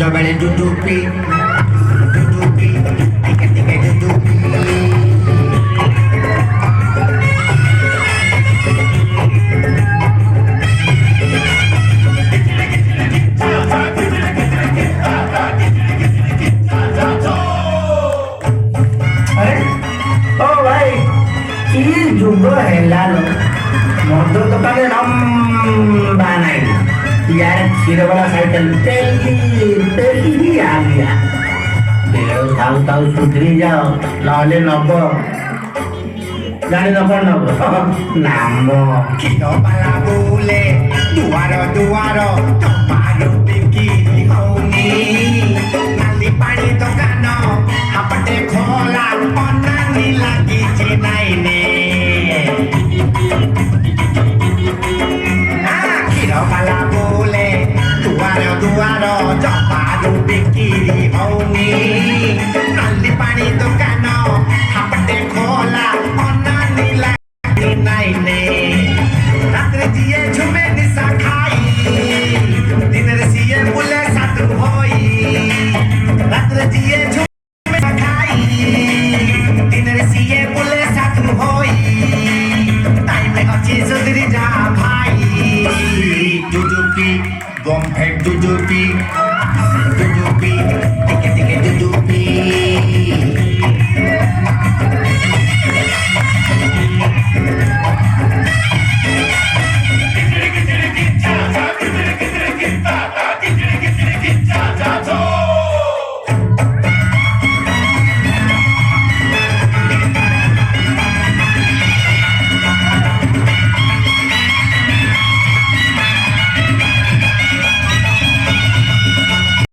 ବେଳେ ଡୁଡୁପି ଡୁଡୁପି ଟିକେ ଟିକେ ଡୁଡୁପି ओ भाई की जुग हेलालो मद दোकाने लंबा नहीं यार क्षीर वाला साइकिल तेली आ गया ताऊ ताऊ सुधरी जाओ नहले नब जानी नब नाम କ୍ଷୀର ବାଲା ବୋଲେ ଦୁଆର ଦୁଆର ଟମାଟୋ ବିକ୍ରି ହଉନି ନାଲି ପାଣି ଦୋକାନ ହାପଟେ ଖୋଲା ଅନାନି ଲାଗିଛି ନାଇନେ କ୍ଷୀର ବାଲା ବୋଲେ ଦୁଆର ଦୁଆର ଟମାଟୋ ବିକ୍ରି ହଉନି ନାଲି ପାଣି ଦୋକାନ ହାପଟେ ଖୋଲା ଅନାନି ଲାଗିଛି ନାଇନେ रात्रे जिए झुमे निशा खाई दिन रे सिए बुले सातु होई रात्रे जिए झुमे खाई दिन रे सिए बुले सातु होई टाइम में अच्छी सुधरी जा भाई डुडुपी बम फेंक डुडुपी टिके टिके डुडुपी